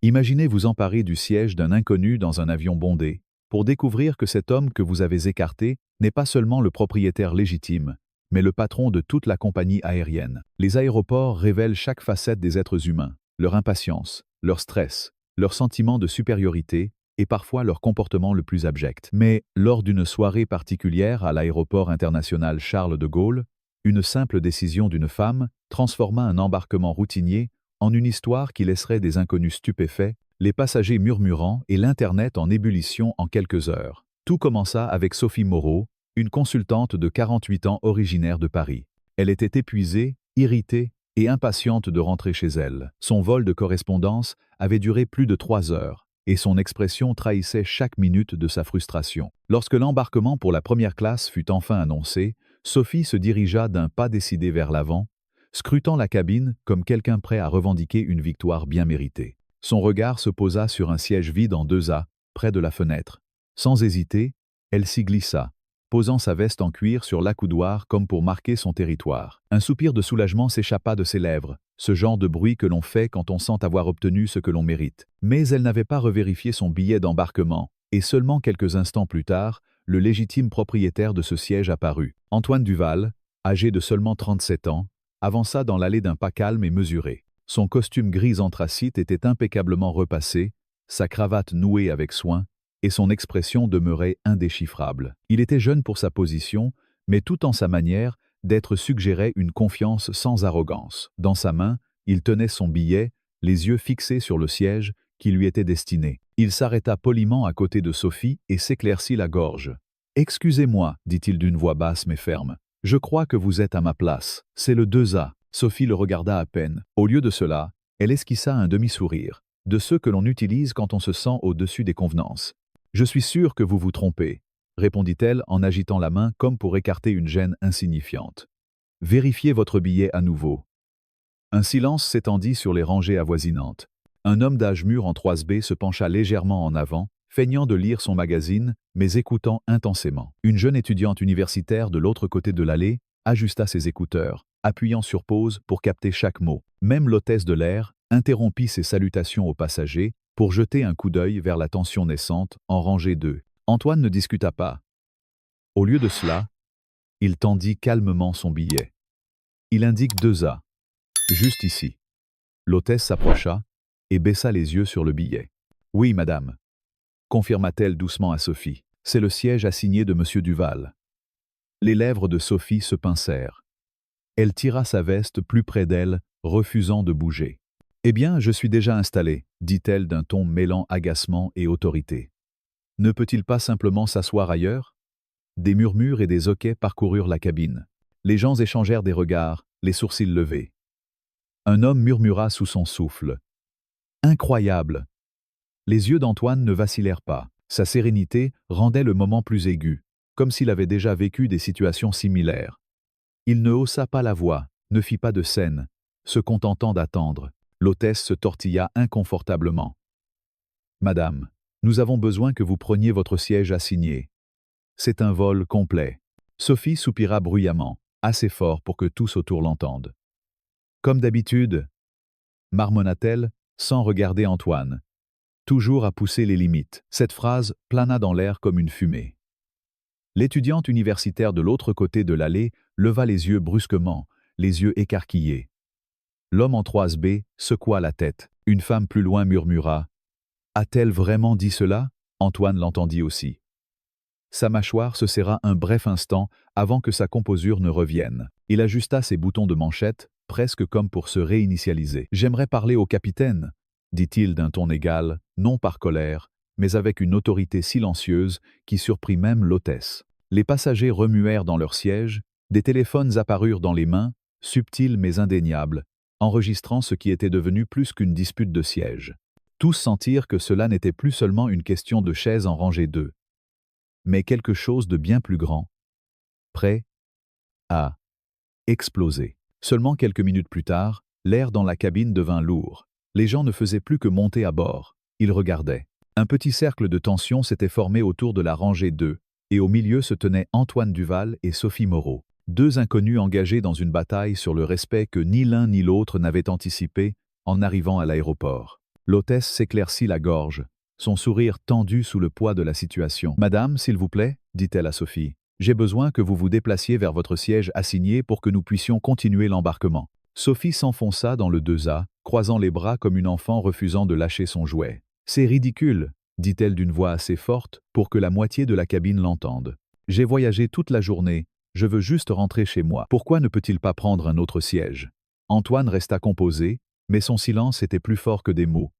Imaginez vous emparer du siège d'un inconnu dans un avion bondé, pour découvrir que cet homme que vous avez écarté n'est pas seulement le propriétaire légitime, mais le patron de toute la compagnie aérienne. Les aéroports révèlent chaque facette des êtres humains, leur impatience, leur stress, leur sentiment de supériorité et parfois leur comportement le plus abject. Mais lors d'une soirée particulière à l'aéroport international Charles de Gaulle, une simple décision d'une femme transforma un embarquement routinier en une histoire qui laisserait des inconnus stupéfaits, les passagers murmurant et l'Internet en ébullition en quelques heures. Tout commença avec Sophie Moreau, une consultante de 48 ans originaire de Paris. Elle était épuisée, irritée et impatiente de rentrer chez elle. Son vol de correspondance avait duré plus de 3 heures, et son expression trahissait chaque minute de sa frustration. Lorsque l'embarquement pour la première classe fut enfin annoncé, Sophie se dirigea d'un pas décidé vers l'avant, scrutant la cabine comme quelqu'un prêt à revendiquer une victoire bien méritée. Son regard se posa sur un siège vide en 2A, près de la fenêtre. Sans hésiter, elle s'y glissa, posant sa veste en cuir sur l'accoudoir comme pour marquer son territoire. Un soupir de soulagement s'échappa de ses lèvres, ce genre de bruit que l'on fait quand on sent avoir obtenu ce que l'on mérite. Mais elle n'avait pas revérifié son billet d'embarquement, et seulement quelques instants plus tard, le légitime propriétaire de ce siège apparut. Antoine Duval, âgé de seulement 37 ans, avança dans l'allée d'un pas calme et mesuré. Son costume gris anthracite était impeccablement repassé, sa cravate nouée avec soin, et son expression demeurait indéchiffrable. Il était jeune pour sa position, mais tout en sa manière d'être suggérait une confiance sans arrogance. Dans sa main, il tenait son billet, les yeux fixés sur le siège qui lui était destiné. Il s'arrêta poliment à côté de Sophie et s'éclaircit la gorge. « Excusez-moi, dit-il d'une voix basse mais ferme. Je crois que vous êtes à ma place. C'est le 2A. » Sophie le regarda à peine. Au lieu de cela, elle esquissa un demi-sourire, de ceux que l'on utilise quand on se sent au-dessus des convenances. « Je suis sûr que vous vous trompez, » répondit-elle en agitant la main comme pour écarter une gêne insignifiante. « Vérifiez votre billet à nouveau. » Un silence s'étendit sur les rangées avoisinantes. Un homme d'âge mûr en 3B se pencha légèrement en avant, feignant de lire son magazine, mais écoutant intensément. Une jeune étudiante universitaire de l'autre côté de l'allée ajusta ses écouteurs, appuyant sur pause pour capter chaque mot. Même l'hôtesse de l'air interrompit ses salutations aux passagers pour jeter un coup d'œil vers la tension naissante en rangée 2. Antoine ne discuta pas. Au lieu de cela, il tendit calmement son billet. Il indique 2A. Juste ici. L'hôtesse s'approcha et baissa les yeux sur le billet. « Oui, madame », confirma-t-elle doucement à Sophie. « C'est le siège assigné de monsieur Duval. » Les lèvres de Sophie se pincèrent. Elle tira sa veste plus près d'elle, refusant de bouger. « Eh bien, je suis déjà installée, » dit-elle d'un ton mêlant agacement et autorité. « Ne peut-il pas simplement s'asseoir ailleurs ?» Des murmures et des hoquets parcoururent la cabine. Les gens échangèrent des regards, les sourcils levés. Un homme murmura sous son souffle. « Incroyable !» Les yeux d'Antoine ne vacillèrent pas. Sa sérénité rendait le moment plus aigu, comme s'il avait déjà vécu des situations similaires. Il ne haussa pas la voix, ne fit pas de scène, se contentant d'attendre. L'hôtesse se tortilla inconfortablement. « Madame, nous avons besoin que vous preniez votre siège assigné. C'est un vol complet. » Sophie soupira bruyamment, assez fort pour que tous autour l'entendent. « Comme d'habitude, » marmonna-t-elle, sans regarder Antoine. Toujours à pousser les limites. Cette phrase plana dans l'air comme une fumée. L'étudiante universitaire de l'autre côté de l'allée leva les yeux brusquement, les yeux écarquillés. L'homme en 3B secoua la tête. Une femme plus loin murmura. « A-t-elle vraiment dit cela ?» Antoine l'entendit aussi. Sa mâchoire se serra un bref instant avant que sa composure ne revienne. Il ajusta ses boutons de manchette, presque comme pour se réinitialiser. « J'aimerais parler au capitaine », dit-il d'un ton égal, non par colère, mais avec une autorité silencieuse qui surprit même l'hôtesse. Les passagers remuèrent dans leurs sièges, des téléphones apparurent dans les mains, subtils mais indéniables, enregistrant ce qui était devenu plus qu'une dispute de siège. Tous sentirent que cela n'était plus seulement une question de chaises en rangée 2, mais quelque chose de bien plus grand, prêt à exploser. Seulement quelques minutes plus tard, l'air dans la cabine devint lourd. Les gens ne faisaient plus que monter à bord. Ils regardaient. Un petit cercle de tension s'était formé autour de la rangée 2, et au milieu se tenaient Antoine Duval et Sophie Moreau, deux inconnus engagés dans une bataille sur le respect que ni l'un ni l'autre n'avaient anticipé en arrivant à l'aéroport. L'hôtesse s'éclaircit la gorge, son sourire tendu sous le poids de la situation. « Madame, s'il vous plaît, dit-elle à Sophie, j'ai besoin que vous vous déplaciez vers votre siège assigné pour que nous puissions continuer l'embarquement. » Sophie s'enfonça dans le 2A, croisant les bras comme une enfant refusant de lâcher son jouet. « C'est ridicule, dit-elle d'une voix assez forte pour que la moitié de la cabine l'entende. J'ai voyagé toute la journée, je veux juste rentrer chez moi. Pourquoi ne peut-il pas prendre un autre siège? » Antoine resta composé, mais son silence était plus fort que des mots.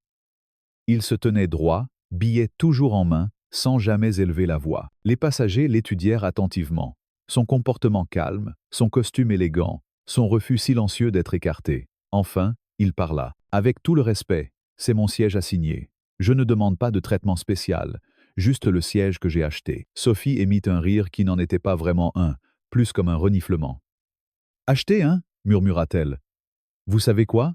Il se tenait droit, billet toujours en main, sans jamais élever la voix. Les passagers l'étudièrent attentivement. Son comportement calme, son costume élégant, son refus silencieux d'être écarté. Enfin, il parla. « Avec tout le respect, c'est mon siège assigné. Je ne demande pas de traitement spécial, juste le siège que j'ai acheté. » Sophie émit un rire qui n'en était pas vraiment un, plus comme un reniflement. « Acheté, hein ?» murmura-t-elle. « Vous savez quoi?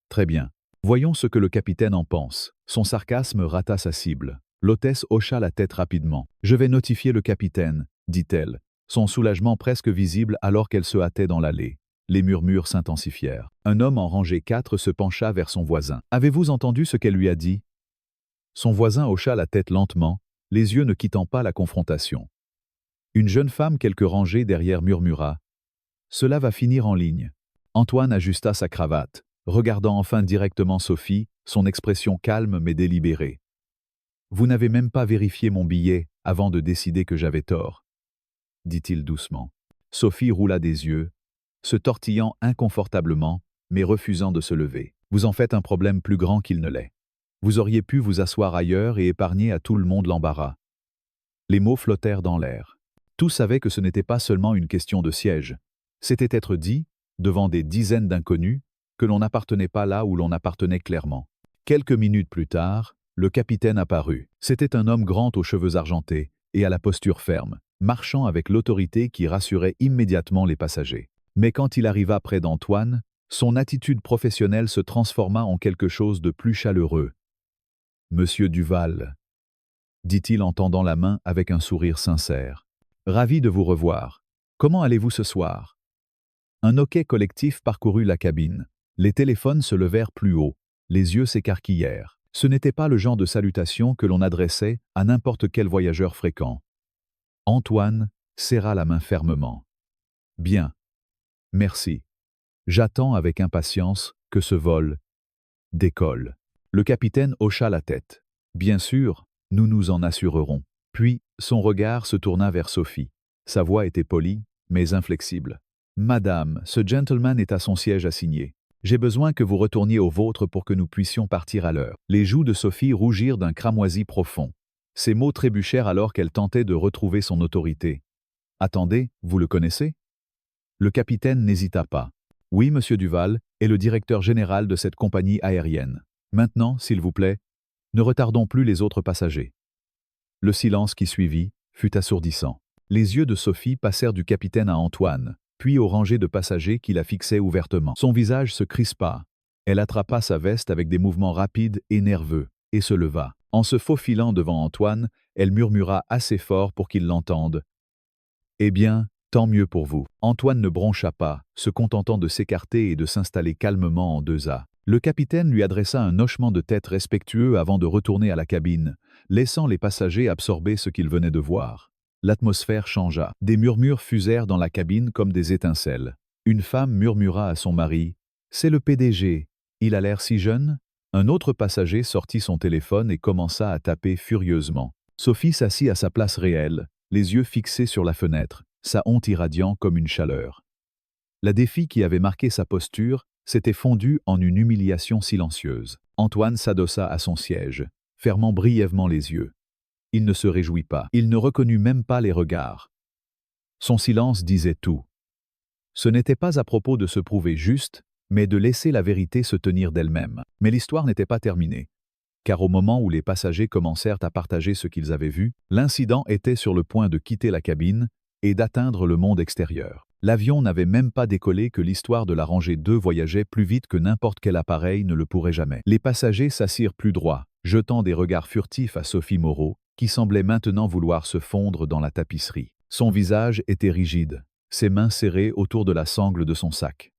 Très bien. Voyons ce que le capitaine en pense. » Son sarcasme rata sa cible. L'hôtesse hocha la tête rapidement. « Je vais notifier le capitaine, » dit-elle, son soulagement presque visible alors qu'elle se hâtait dans l'allée. Les murmures s'intensifièrent. Un homme en rangée 4 se pencha vers son voisin. « Avez-vous entendu ce qu'elle lui a dit ?» Son voisin hocha la tête lentement, les yeux ne quittant pas la confrontation. Une jeune femme quelques rangées derrière murmura. « Cela va finir en ligne. » Antoine ajusta sa cravate, regardant enfin directement Sophie, son expression calme mais délibérée. « Vous n'avez même pas vérifié mon billet avant de décider que j'avais tort, » dit-il doucement. Sophie roula des yeux, se tortillant inconfortablement, mais refusant de se lever. « Vous en faites un problème plus grand qu'il ne l'est. Vous auriez pu vous asseoir ailleurs et épargner à tout le monde l'embarras. » Les mots flottèrent dans l'air. Tous savaient que ce n'était pas seulement une question de siège. C'était être dit, devant des dizaines d'inconnus, que l'on n'appartenait pas là où l'on appartenait clairement. Quelques minutes plus tard, le capitaine apparut. C'était un homme grand aux cheveux argentés et à la posture ferme, marchant avec l'autorité qui rassurait immédiatement les passagers. Mais quand il arriva près d'Antoine, son attitude professionnelle se transforma en quelque chose de plus chaleureux. « Monsieur Duval, » dit-il en tendant la main avec un sourire sincère. « Ravi de vous revoir. Comment allez-vous ce soir ?» Un hoquet collectif parcourut la cabine. Les téléphones se levèrent plus haut, les yeux s'écarquillèrent. Ce n'était pas le genre de salutation que l'on adressait à n'importe quel voyageur fréquent. Antoine serra la main fermement. « Bien. Merci. J'attends avec impatience que ce vol décolle. » Le capitaine hocha la tête. « Bien sûr, nous nous en assurerons. » Puis, son regard se tourna vers Sophie. Sa voix était polie, mais inflexible. « Madame, ce gentleman est à son siège assigné. J'ai besoin que vous retourniez au vôtre pour que nous puissions partir à l'heure. » Les joues de Sophie rougirent d'un cramoisi profond. Ses mots trébuchèrent alors qu'elle tentait de retrouver son autorité. « Attendez, vous le connaissez ?» Le capitaine n'hésita pas. « Oui, monsieur Duval est le directeur général de cette compagnie aérienne. Maintenant, s'il vous plaît, ne retardons plus les autres passagers. » Le silence qui suivit fut assourdissant. Les yeux de Sophie passèrent du capitaine à Antoine, puis aux rangées de passagers qui la fixaient ouvertement. Son visage se crispa. Elle attrapa sa veste avec des mouvements rapides et nerveux, et se leva. En se faufilant devant Antoine, elle murmura assez fort pour qu'il l'entende. « Eh bien, tant mieux pour vous. » Antoine ne broncha pas, se contentant de s'écarter et de s'installer calmement en 2A. Le capitaine lui adressa un hochement de tête respectueux avant de retourner à la cabine, laissant les passagers absorber ce qu'ils venaient de voir. L'atmosphère changea. Des murmures fusèrent dans la cabine comme des étincelles. Une femme murmura à son mari « C'est le PDG. Il a l'air si jeune ?» Un autre passager sortit son téléphone et commença à taper furieusement. Sophie s'assit à sa place réelle, les yeux fixés sur la fenêtre, sa honte irradiant comme une chaleur. La défi qui avait marqué sa posture s'était fondue en une humiliation silencieuse. Antoine s'adossa à son siège, fermant brièvement les yeux. Il ne se réjouit pas. Il ne reconnut même pas les regards. Son silence disait tout. Ce n'était pas à propos de se prouver juste, mais de laisser la vérité se tenir d'elle-même. Mais l'histoire n'était pas terminée. Car au moment où les passagers commencèrent à partager ce qu'ils avaient vu, l'incident était sur le point de quitter la cabine et d'atteindre le monde extérieur. L'avion n'avait même pas décollé que l'histoire de la rangée 2 voyageait plus vite que n'importe quel appareil ne le pourrait jamais. Les passagers s'assirent plus droit, jetant des regards furtifs à Sophie Moreau, qui semblait maintenant vouloir se fondre dans la tapisserie. Son visage était rigide, ses mains serrées autour de la sangle de son sac.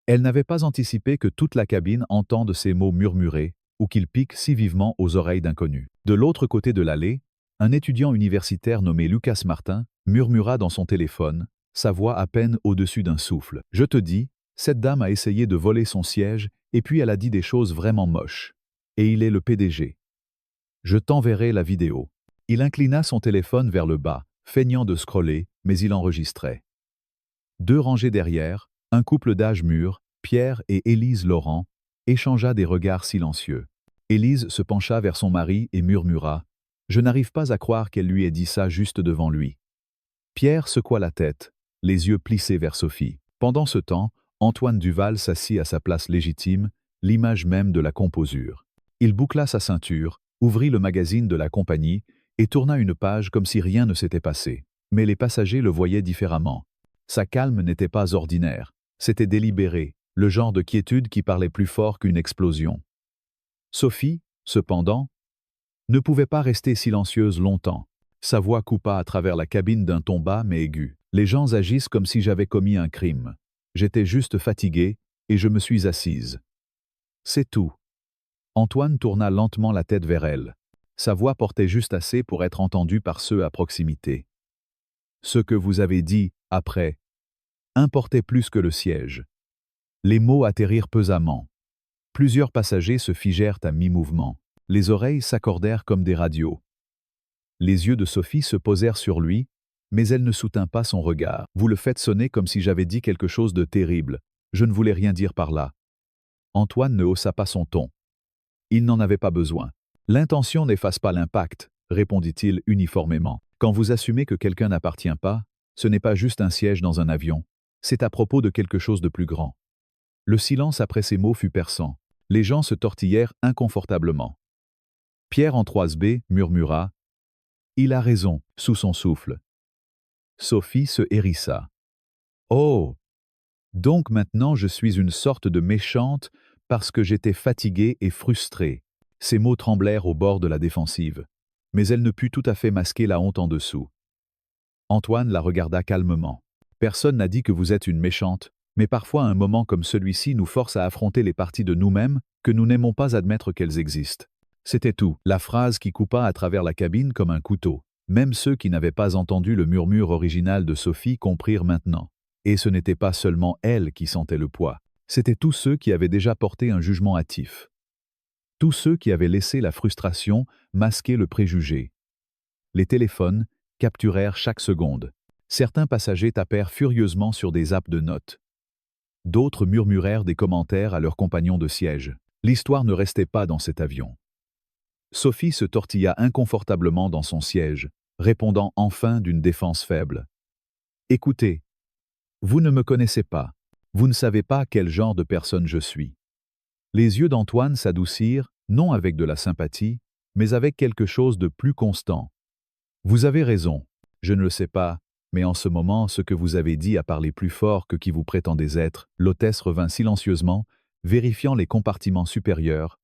Elle n'avait pas anticipé que toute la cabine entende ces mots murmurés, ou qu'il pique si vivement aux oreilles d'inconnus. De l'autre côté de l'allée, un étudiant universitaire nommé Lucas Martin murmura dans son téléphone, sa voix à peine au-dessus d'un souffle. « Je te dis, cette dame a essayé de voler son siège et puis elle a dit des choses vraiment moches. Et il est le PDG. Je t'enverrai la vidéo. » Il inclina son téléphone vers le bas, feignant de scroller, mais il enregistrait. 2 rangées derrière, un couple d'âge mûr, Pierre et Élise Laurent, échangea des regards silencieux. Élise se pencha vers son mari et murmura « Je n'arrive pas à croire qu'elle lui ait dit ça juste devant lui. » Pierre secoua la tête, les yeux plissés vers Sophie. Pendant ce temps, Antoine Duval s'assit à sa place légitime, l'image même de la composure. Il boucla sa ceinture, ouvrit le magazine de la compagnie et tourna une page comme si rien ne s'était passé. Mais les passagers le voyaient différemment. Sa calme n'était pas ordinaire, c'était délibéré, le genre de quiétude qui parlait plus fort qu'une explosion. Sophie, cependant, ne pouvait pas rester silencieuse longtemps. Sa voix coupa à travers la cabine d'un ton bas mais aigu. « Les gens agissent comme si j'avais commis un crime. J'étais juste fatiguée et je me suis assise. C'est tout. » Antoine tourna lentement la tête vers elle. Sa voix portait juste assez pour être entendue par ceux à proximité. « Ce que vous avez dit, après, importait plus que le siège. » Les mots atterrirent pesamment. Plusieurs passagers se figèrent à mi-mouvement. Les oreilles s'accordèrent comme des radios. Les yeux de Sophie se posèrent sur lui, mais elle ne soutint pas son regard. « Vous le faites sonner comme si j'avais dit quelque chose de terrible. Je ne voulais rien dire par là. » Antoine ne haussa pas son ton. Il n'en avait pas besoin. « L'intention n'efface pas l'impact, » répondit-il uniformément. « Quand vous assumez que quelqu'un n'appartient pas, ce n'est pas juste un siège dans un avion, c'est à propos de quelque chose de plus grand. » Le silence après ces mots fut perçant. Les gens se tortillèrent inconfortablement. Pierre en 3B murmura « Il a raison » sous son souffle. Sophie se hérissa. « Oh, donc maintenant je suis une sorte de méchante parce que j'étais fatiguée et frustrée. » Ses mots tremblèrent au bord de la défensive. Mais elle ne put tout à fait masquer la honte en dessous. Antoine la regarda calmement. « Personne n'a dit que vous êtes une méchante, mais parfois un moment comme celui-ci nous force à affronter les parties de nous-mêmes que nous n'aimons pas admettre qu'elles existent. » C'était tout, la phrase qui coupa à travers la cabine comme un couteau. Même ceux qui n'avaient pas entendu le murmure original de Sophie comprirent maintenant. Et ce n'était pas seulement elle qui sentait le poids. C'étaient tous ceux qui avaient déjà porté un jugement hâtif. Tous ceux qui avaient laissé la frustration masquer le préjugé. Les téléphones capturèrent chaque seconde. Certains passagers tapèrent furieusement sur des apps de notes. D'autres murmurèrent des commentaires à leurs compagnons de siège. L'histoire ne restait pas dans cet avion. Sophie se tortilla inconfortablement dans son siège, répondant enfin d'une défense faible. « Écoutez, vous ne me connaissez pas. Vous ne savez pas quel genre de personne je suis. » Les yeux d'Antoine s'adoucirent, non avec de la sympathie, mais avec quelque chose de plus constant. « Vous avez raison, je ne le sais pas, mais en ce moment, ce que vous avez dit a parlé plus fort que qui vous prétendez être. » L'hôtesse revint silencieusement, vérifiant les compartiments supérieurs,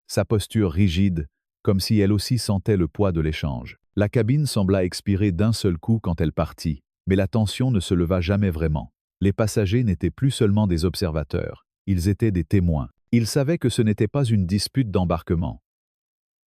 sa posture rigide, comme si elle aussi sentait le poids de l'échange. La cabine sembla expirer d'un seul coup quand elle partit, mais la tension ne se leva jamais vraiment. Les passagers n'étaient plus seulement des observateurs, ils étaient des témoins. Ils savaient que ce n'était pas une dispute d'embarquement.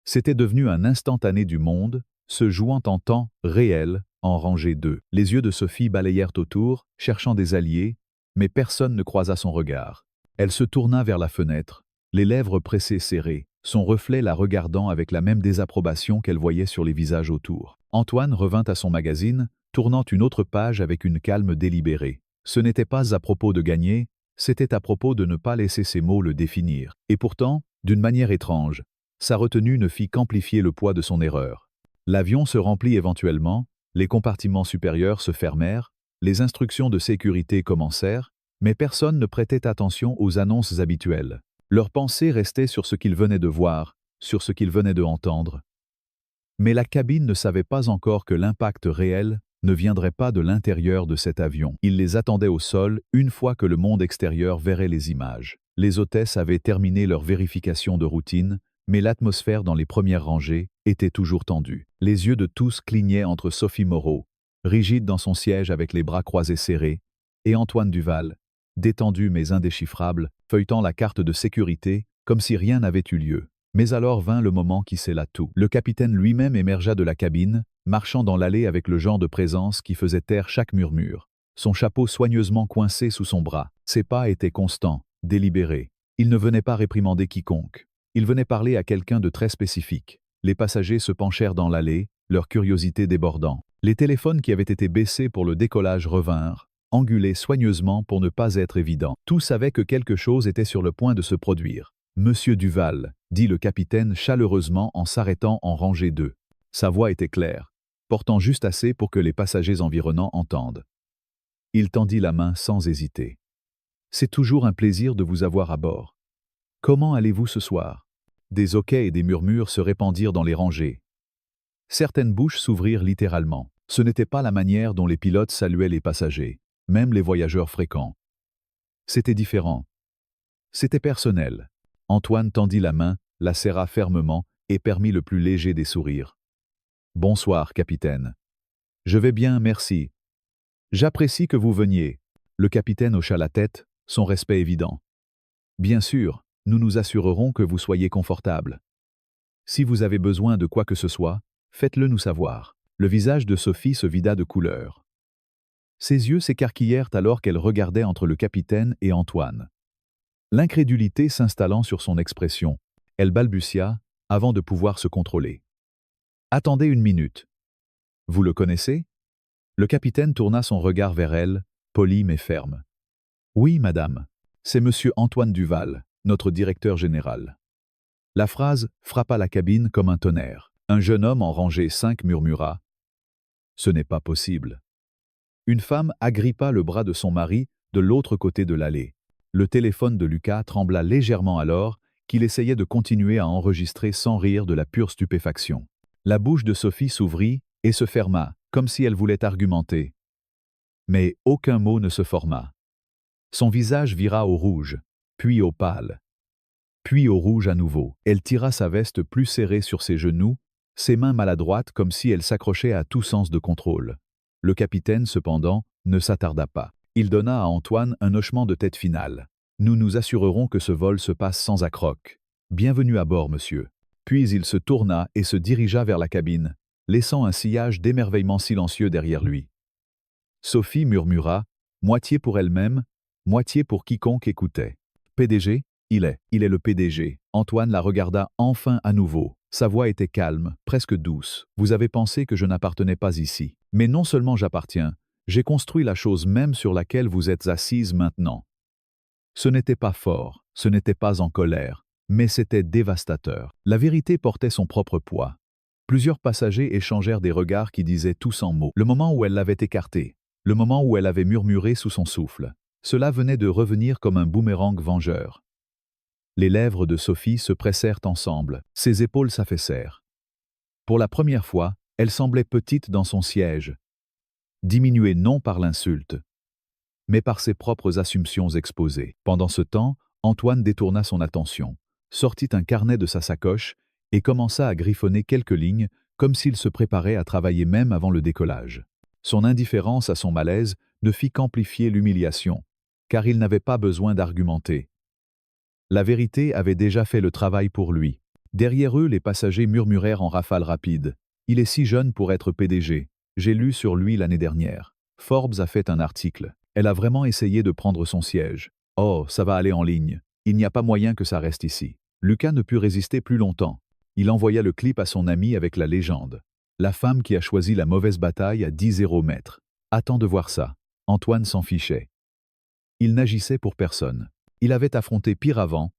C'était devenu un instantané du monde, se jouant en temps réel, en rangée 2. Les yeux de Sophie balayèrent autour, cherchant des alliés, mais personne ne croisa son regard. Elle se tourna vers la fenêtre, les lèvres pressées serrées, son reflet la regardant avec la même désapprobation qu'elle voyait sur les visages autour. Antoine revint à son magazine, tournant une autre page avec une calme délibérée. Ce n'était pas à propos de gagner, c'était à propos de ne pas laisser ses mots le définir. Et pourtant, d'une manière étrange, sa retenue ne fit qu'amplifier le poids de son erreur. L'avion se remplit éventuellement, les compartiments supérieurs se fermèrent, les instructions de sécurité commencèrent, mais personne ne prêtait attention aux annonces habituelles. Leurs pensées restaient sur ce qu'ils venaient de voir, sur ce qu'ils venaient de entendre. Mais la cabine ne savait pas encore que l'impact réel ne viendrait pas de l'intérieur de cet avion. Il les attendait au sol une fois que le monde extérieur verrait les images. Les hôtesses avaient terminé leur vérification de routine, mais l'atmosphère dans les premières rangées était toujours tendue. Les yeux de tous clignaient entre Sophie Moreau, rigide dans son siège avec les bras croisés serrés, et Antoine Duval, détendu mais indéchiffrable, feuilletant la carte de sécurité comme si rien n'avait eu lieu. Mais alors vint le moment qui scella tout. Le capitaine lui-même émergea de la cabine, marchant dans l'allée avec le genre de présence qui faisait taire chaque murmure. Son chapeau soigneusement coincé sous son bras. Ses pas étaient constants, délibérés. Il ne venait pas réprimander quiconque. Il venait parler à quelqu'un de très spécifique. Les passagers se penchèrent dans l'allée, leur curiosité débordant. Les téléphones qui avaient été baissés pour le décollage revinrent, angulés soigneusement pour ne pas être évidents. Tous savaient que quelque chose était sur le point de se produire. « Monsieur Duval », dit le capitaine chaleureusement en s'arrêtant en rangée 2. Sa voix était claire, portant juste assez pour que les passagers environnants entendent. Il tendit la main sans hésiter. « C'est toujours un plaisir de vous avoir à bord. Comment allez-vous ce soir ?» Des hoquets et des murmures se répandirent dans les rangées. Certaines bouches s'ouvrirent littéralement. Ce n'était pas la manière dont les pilotes saluaient les passagers, même les voyageurs fréquents. C'était différent. C'était personnel. Antoine tendit la main, la serra fermement et permit le plus léger des sourires. « Bonsoir, capitaine. Je vais bien, merci. J'apprécie que vous veniez. » Le capitaine hocha la tête, son respect évident. « Bien sûr, nous nous assurerons que vous soyez confortable. Si vous avez besoin de quoi que ce soit, faites-le nous savoir. » Le visage de Sophie se vida de couleur. Ses yeux s'écarquillèrent alors qu'elle regardait entre le capitaine et Antoine. L'incrédulité s'installant sur son expression, elle balbutia, avant de pouvoir se contrôler. « Attendez une minute. Vous le connaissez ?» Le capitaine tourna son regard vers elle, poli mais ferme. « Oui, madame. C'est monsieur Antoine Duval, notre directeur général. » La phrase frappa la cabine comme un tonnerre. Un jeune homme en rangée 5 murmura « Ce n'est pas possible. » Une femme agrippa le bras de son mari de l'autre côté de l'allée. Le téléphone de Lucas trembla légèrement alors qu'il essayait de continuer à enregistrer sans rire de la pure stupéfaction. La bouche de Sophie s'ouvrit et se ferma, comme si elle voulait argumenter. Mais aucun mot ne se forma. Son visage vira au rouge, puis au pâle, puis au rouge à nouveau. Elle tira sa veste plus serrée sur ses genoux, ses mains maladroites comme si elle s'accrochait à tout sens de contrôle. Le capitaine, cependant, ne s'attarda pas. Il donna à Antoine un hochement de tête final. « Nous nous assurerons que ce vol se passe sans accroc. Bienvenue à bord, monsieur. » Puis il se tourna et se dirigea vers la cabine, laissant un sillage d'émerveillement silencieux derrière lui. Sophie murmura, moitié pour elle-même, moitié pour quiconque écoutait. « PDG, il est le PDG. » Antoine la regarda enfin à nouveau. Sa voix était calme, presque douce. « Vous avez pensé que je n'appartenais pas ici. Mais non seulement j'appartiens, j'ai construit la chose même sur laquelle vous êtes assise maintenant. » Ce n'était pas fort, ce n'était pas en colère, mais c'était dévastateur. La vérité portait son propre poids. Plusieurs passagers échangèrent des regards qui disaient tout sans mots. Le moment où elle l'avait écarté, le moment où elle avait murmuré sous son souffle, cela venait de revenir comme un boomerang vengeur. Les lèvres de Sophie se pressèrent ensemble, ses épaules s'affaissèrent. Pour la première fois, elle semblait petite dans son siège, diminuée non par l'insulte, mais par ses propres assumptions exposées. Pendant ce temps, Antoine détourna son attention, sortit un carnet de sa sacoche et commença à griffonner quelques lignes comme s'il se préparait à travailler même avant le décollage. Son indifférence à son malaise ne fit qu'amplifier l'humiliation, car il n'avait pas besoin d'argumenter. La vérité avait déjà fait le travail pour lui. Derrière eux, les passagers murmurèrent en rafales rapides. « Il est si jeune pour être PDG. J'ai lu sur lui l'année dernière. Forbes a fait un article. Elle a vraiment essayé de prendre son siège. Oh, ça va aller en ligne. Il n'y a pas moyen que ça reste ici. » Lucas ne put résister plus longtemps. Il envoya le clip à son ami avec la légende. La femme qui a choisi la mauvaise bataille à 10-0 mètres. Attends de voir ça. Antoine s'en fichait. Il n'agissait pour personne. Il avait affronté pire avant,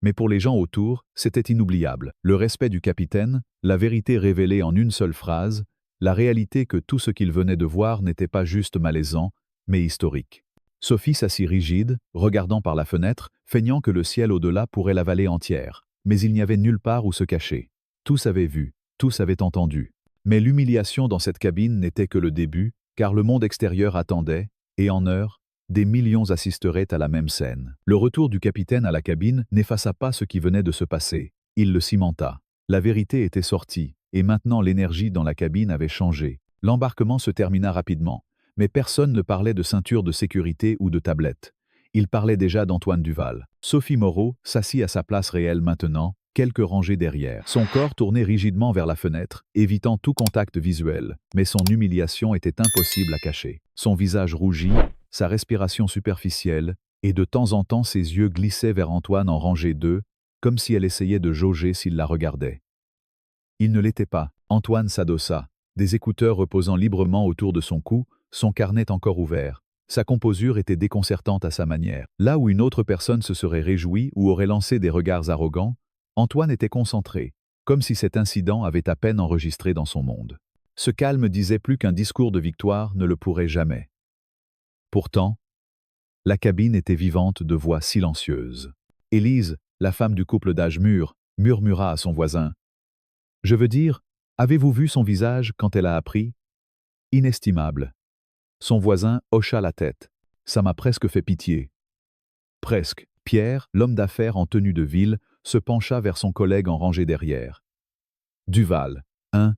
mais pour les gens autour, c'était inoubliable. Le respect du capitaine, la vérité révélée en une seule phrase, la réalité que tout ce qu'il venait de voir n'était pas juste malaisant, mais historique. Sophie s'assit rigide, regardant par la fenêtre, feignant que le ciel au-delà pourrait l'avaler entière. Mais il n'y avait nulle part où se cacher. Tous avaient vu, tous avaient entendu. Mais l'humiliation dans cette cabine n'était que le début, car le monde extérieur attendait, et en heure, des millions assisteraient à la même scène. Le retour du capitaine à la cabine n'effaça pas ce qui venait de se passer. Il le cimenta. La vérité était sortie, et maintenant l'énergie dans la cabine avait changé. L'embarquement se termina rapidement, mais personne ne parlait de ceinture de sécurité ou de tablette. Il parlait déjà d'Antoine Duval. Sophie Moreau s'assit à sa place réelle maintenant, quelques rangées derrière. Son corps tournait rigidement vers la fenêtre, évitant tout contact visuel, mais son humiliation était impossible à cacher. Son visage rougit, sa respiration superficielle, et de temps en temps ses yeux glissaient vers Antoine en rangée 2, comme si elle essayait de jauger s'il la regardait. Il ne l'était pas. Antoine s'adossa, des écouteurs reposant librement autour de son cou, son carnet encore ouvert. Sa composure était déconcertante à sa manière. Là où une autre personne se serait réjouie ou aurait lancé des regards arrogants, Antoine était concentré, comme si cet incident avait à peine enregistré dans son monde. Ce calme disait plus qu'un discours de victoire ne le pourrait jamais. Pourtant, la cabine était vivante de voix silencieuses. Élise, la femme du couple d'âge mûr, murmura à son voisin. « Je veux dire, avez-vous vu son visage quand elle a appris ?»« Inestimable. » Son voisin hocha la tête. « Ça m'a presque fait pitié. » Presque. Pierre, l'homme d'affaires en tenue de ville, se pencha vers son collègue en rangée derrière. « Duval, hein?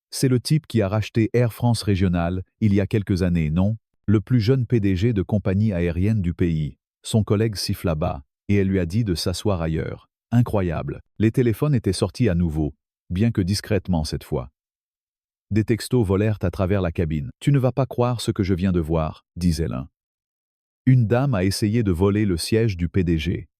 C'est le type qui a racheté Air France Régionale il y a quelques années, non? Le plus jeune PDG de compagnie aérienne du pays. » Son collègue siffla bas, et elle lui a dit de s'asseoir ailleurs. Incroyable. Les téléphones étaient sortis à nouveau, bien que discrètement cette fois. Des textos volèrent à travers la cabine. « Tu ne vas pas croire ce que je viens de voir, » disait l'un. Une dame a essayé de voler le siège du PDG.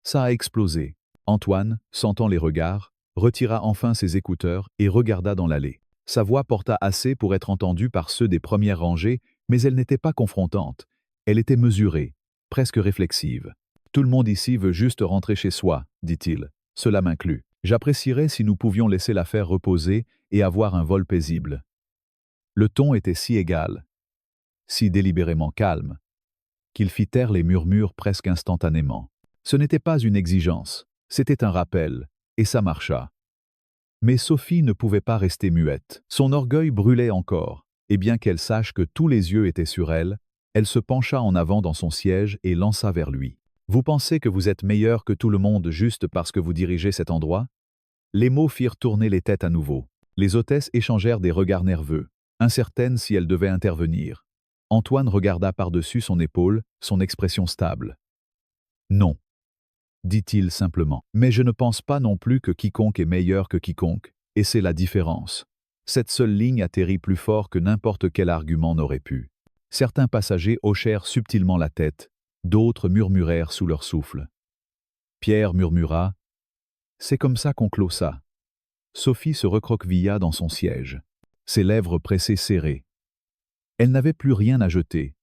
Ça a explosé. Antoine, sentant les regards, retira enfin ses écouteurs et regarda dans l'allée. Sa voix porta assez pour être entendue par ceux des premières rangées, mais elle n'était pas confrontante. Elle était mesurée, presque réflexive. « Tout le monde ici veut juste rentrer chez soi, » dit-il. « Cela m'inclut. J'apprécierais si nous pouvions laisser l'affaire reposer et avoir un vol paisible. » Le ton était si égal, si délibérément calme, qu'il fit taire les murmures presque instantanément. Ce n'était pas une exigence, c'était un rappel, et ça marcha. Mais Sophie ne pouvait pas rester muette. Son orgueil brûlait encore, et bien qu'elle sache que tous les yeux étaient sur elle, elle se pencha en avant dans son siège et lança vers lui. « Vous pensez que vous êtes meilleur que tout le monde juste parce que vous dirigez cet endroit ?» Les mots firent tourner les têtes à nouveau. Les hôtesses échangèrent des regards nerveux, incertaines si elles devaient intervenir. Antoine regarda par-dessus son épaule, son expression stable. « Non, » dit-il simplement. « Mais je ne pense pas non plus que quiconque est meilleur que quiconque, et c'est la différence. » Cette seule ligne atterrit plus fort que n'importe quel argument n'aurait pu. Certains passagers hochèrent subtilement la tête, d'autres murmurèrent sous leur souffle. Pierre murmura. C'est comme ça qu'on clôt ça. Sophie se recroquevilla dans son siège, ses lèvres pressées serrées. Elle n'avait plus rien à jeter.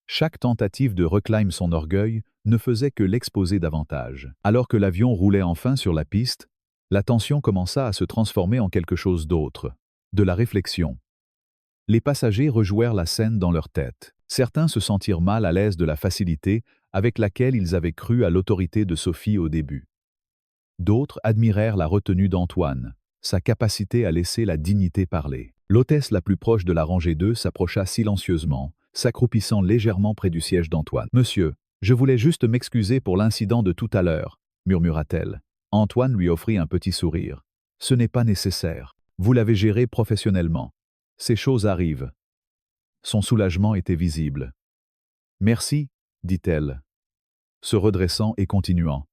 Chaque tentative de reclaim son orgueil ne faisait que l'exposer davantage. Alors que l'avion roulait enfin sur la piste, la tension commença à se transformer en quelque chose d'autre, de la réflexion. Les passagers rejouèrent la scène dans leur tête. Certains se sentirent mal à l'aise de la facilité avec laquelle ils avaient cru à l'autorité de Sophie au début. D'autres admirèrent la retenue d'Antoine, sa capacité à laisser la dignité parler. L'hôtesse la plus proche de la rangée 2 s'approcha silencieusement, s'accroupissant légèrement près du siège d'Antoine. « Monsieur, je voulais juste m'excuser pour l'incident de tout à l'heure, » murmura-t-elle. Antoine lui offrit un petit sourire. « Ce n'est pas nécessaire. Vous l'avez géré professionnellement. Ces choses arrivent. » Son soulagement était visible. « Merci, » dit-elle, se redressant et continuant.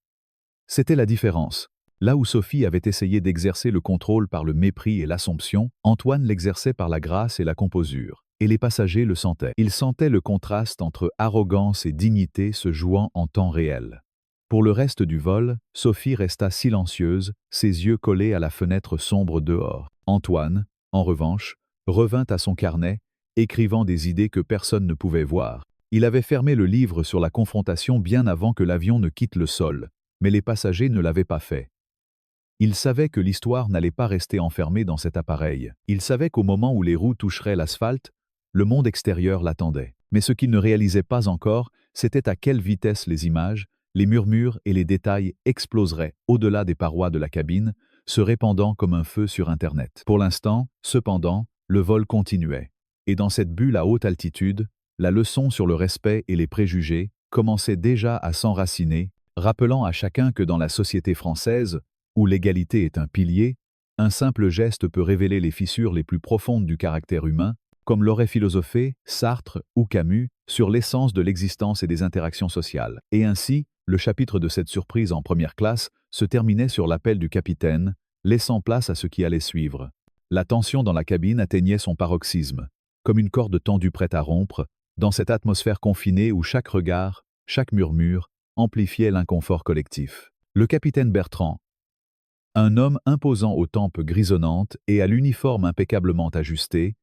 C'était la différence. Là où Sophie avait essayé d'exercer le contrôle par le mépris et l'assomption, Antoine l'exerçait par la grâce et la composure. Et les passagers le sentaient. Ils sentaient le contraste entre arrogance et dignité se jouant en temps réel. Pour le reste du vol, Sophie resta silencieuse, ses yeux collés à la fenêtre sombre dehors. Antoine, en revanche, revint à son carnet, écrivant des idées que personne ne pouvait voir. Il avait fermé le livre sur la confrontation bien avant que l'avion ne quitte le sol, mais les passagers ne l'avaient pas fait. Il savait que l'histoire n'allait pas rester enfermée dans cet appareil. Il savait qu'au moment où les roues toucheraient l'asphalte, le monde extérieur l'attendait. Mais ce qu'il ne réalisait pas encore, c'était à quelle vitesse les images, les murmures et les détails exploseraient au-delà des parois de la cabine, se répandant comme un feu sur Internet. Pour l'instant, cependant, le vol continuait. Et dans cette bulle à haute altitude, la leçon sur le respect et les préjugés commençait déjà à s'enraciner, rappelant à chacun que dans la société française, où l'égalité est un pilier, un simple geste peut révéler les fissures les plus profondes du caractère humain, comme l'auraient philosophé Sartre ou Camus sur l'essence de l'existence et des interactions sociales. Et ainsi, le chapitre de cette surprise en première classe se terminait sur l'appel du capitaine, laissant place à ce qui allait suivre. La tension dans la cabine atteignait son paroxysme, comme une corde tendue prête à rompre, dans cette atmosphère confinée où chaque regard, chaque murmure, amplifiait l'inconfort collectif. Le capitaine Bertrand, un homme imposant aux tempes grisonnantes et à l'uniforme impeccablement ajusté,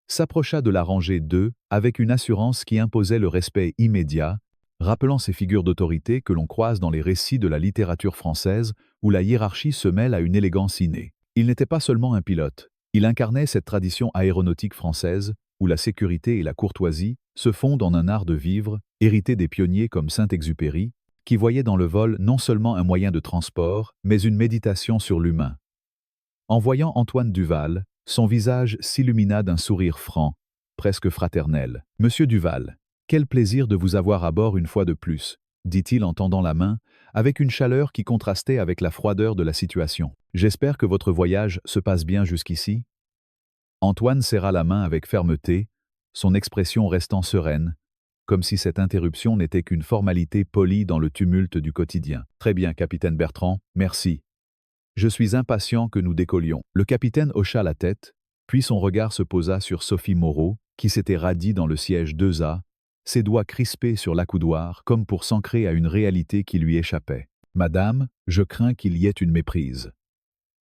s'approcha de la rangée 2 avec une assurance qui imposait le respect immédiat, rappelant ces figures d'autorité que l'on croise dans les récits de la littérature française où la hiérarchie se mêle à une élégance innée. Il n'était pas seulement un pilote, il incarnait cette tradition aéronautique française où la sécurité et la courtoisie se fondent en un art de vivre, hérité des pionniers comme Saint-Exupéry, qui voyait dans le vol non seulement un moyen de transport, mais une méditation sur l'humain. En voyant Antoine Duval, son visage s'illumina d'un sourire franc, presque fraternel. « Monsieur Duval, quel plaisir de vous avoir à bord une fois de plus », dit-il en tendant la main, avec une chaleur qui contrastait avec la froideur de la situation. « J'espère que votre voyage se passe bien jusqu'ici ?» Antoine serra la main avec fermeté, son expression restant sereine, comme si cette interruption n'était qu'une formalité polie dans le tumulte du quotidien. « Très bien, capitaine Bertrand, merci. Je suis impatient que nous décollions. » Le capitaine hocha la tête, puis son regard se posa sur Sophie Moreau, qui s'était radie dans le siège 2A, ses doigts crispés sur l'accoudoir comme pour s'ancrer à une réalité qui lui échappait. « Madame, je crains qu'il y ait une méprise.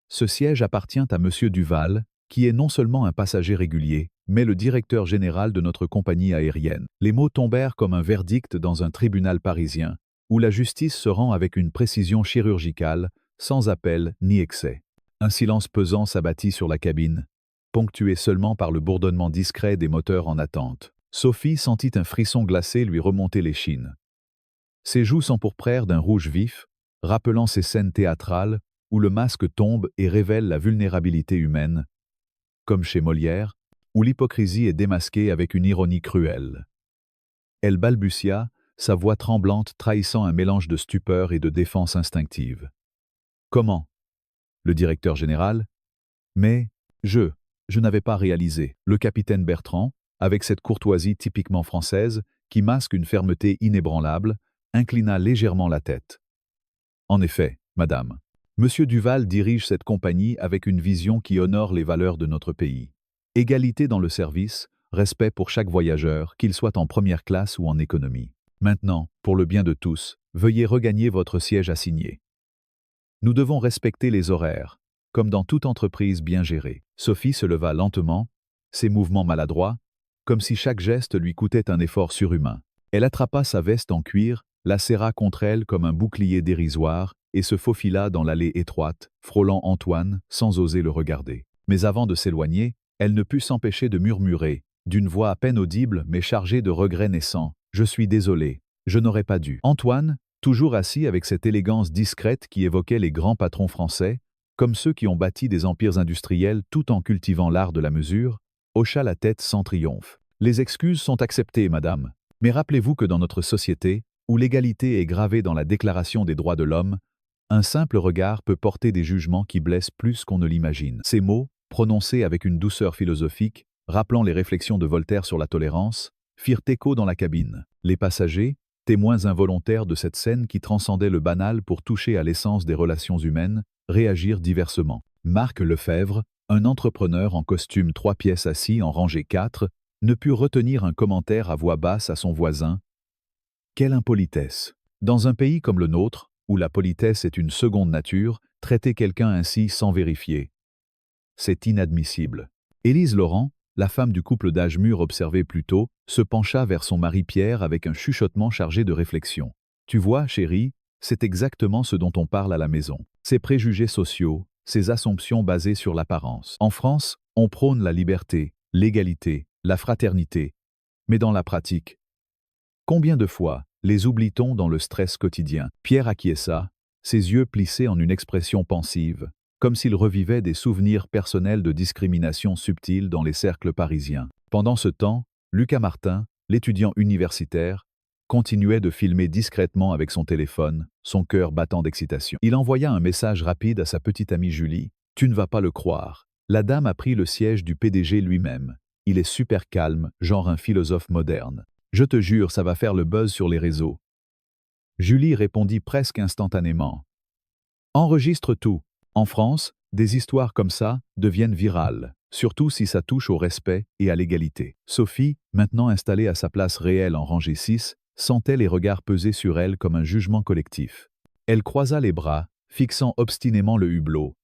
Ce siège appartient à Monsieur Duval, qui est non seulement un passager régulier, mais le directeur général de notre compagnie aérienne. » Les mots tombèrent comme un verdict dans un tribunal parisien, où la justice se rend avec une précision chirurgicale, sans appel ni excès. Un silence pesant s'abattit sur la cabine, ponctué seulement par le bourdonnement discret des moteurs en attente. Sophie sentit un frisson glacé lui remonter l'échine. Ses joues s'empourprèrent d'un rouge vif, rappelant ces scènes théâtrales où le masque tombe et révèle la vulnérabilité humaine, comme chez Molière, où l'hypocrisie est démasquée avec une ironie cruelle. Elle balbutia, sa voix tremblante trahissant un mélange de stupeur et de défense instinctive. « Comment ? Le directeur général ? Mais, je n'avais pas réalisé. » Le capitaine Bertrand, avec cette courtoisie typiquement française, qui masque une fermeté inébranlable, inclina légèrement la tête. « En effet, madame, Monsieur Duval dirige cette compagnie avec une vision qui honore les valeurs de notre pays. Égalité dans le service, respect pour chaque voyageur, qu'il soit en première classe ou en économie. Maintenant, pour le bien de tous, veuillez regagner votre siège assigné. Nous devons respecter les horaires, comme dans toute entreprise bien gérée. » Sophie se leva lentement, ses mouvements maladroits, comme si chaque geste lui coûtait un effort surhumain. Elle attrapa sa veste en cuir, la serra contre elle comme un bouclier dérisoire, et se faufila dans l'allée étroite, frôlant Antoine sans oser le regarder. Mais avant de s'éloigner, elle ne put s'empêcher de murmurer, d'une voix à peine audible mais chargée de regrets naissants. « Je suis désolé, je n'aurais pas dû. » Antoine, toujours assis avec cette élégance discrète qui évoquait les grands patrons français, comme ceux qui ont bâti des empires industriels tout en cultivant l'art de la mesure, hocha la tête sans triomphe. « Les excuses sont acceptées, madame. Mais rappelez-vous que dans notre société, où l'égalité est gravée dans la Déclaration des droits de l'homme, un simple regard peut porter des jugements qui blessent plus qu'on ne l'imagine. » Ces mots, prononcés avec une douceur philosophique, rappelant les réflexions de Voltaire sur la tolérance, firent écho dans la cabine. Les passagers, témoins involontaires de cette scène qui transcendait le banal pour toucher à l'essence des relations humaines, réagirent diversement. Marc Lefebvre, un entrepreneur en costume 3 pièces assis en rangée 4, ne put retenir un commentaire à voix basse à son voisin. « Quelle impolitesse ! Dans un pays comme le nôtre, où la politesse est une seconde nature, traiter quelqu'un ainsi sans vérifier. C'est inadmissible. » Élise Laurent, la femme du couple d'âge mûr observé plus tôt, se pencha vers son mari Pierre avec un chuchotement chargé de réflexion. « Tu vois, chérie, c'est exactement ce dont on parle à la maison. Ces préjugés sociaux, ces assumptions basées sur l'apparence. En France, on prône la liberté, l'égalité, la fraternité. Mais dans la pratique, combien de fois les oublie-t-on dans le stress quotidien ?» Pierre acquiesça, ses yeux plissés en une expression pensive, comme s'il revivait des souvenirs personnels de discrimination subtile dans les cercles parisiens. Pendant ce temps, Lucas Martin, l'étudiant universitaire, continuait de filmer discrètement avec son téléphone, son cœur battant d'excitation. Il envoya un message rapide à sa petite amie Julie. « Tu ne vas pas le croire. La dame a pris le siège du PDG lui-même. Il est super calme, genre un philosophe moderne. Je te jure, ça va faire le buzz sur les réseaux. » Julie répondit presque instantanément. Enregistre tout. En France, des histoires comme ça deviennent virales, surtout si ça touche au respect et à l'égalité. Sophie, maintenant installée à sa place réelle en rangée 6, sentait les regards peser sur elle comme un jugement collectif. Elle croisa les bras, fixant obstinément le hublot,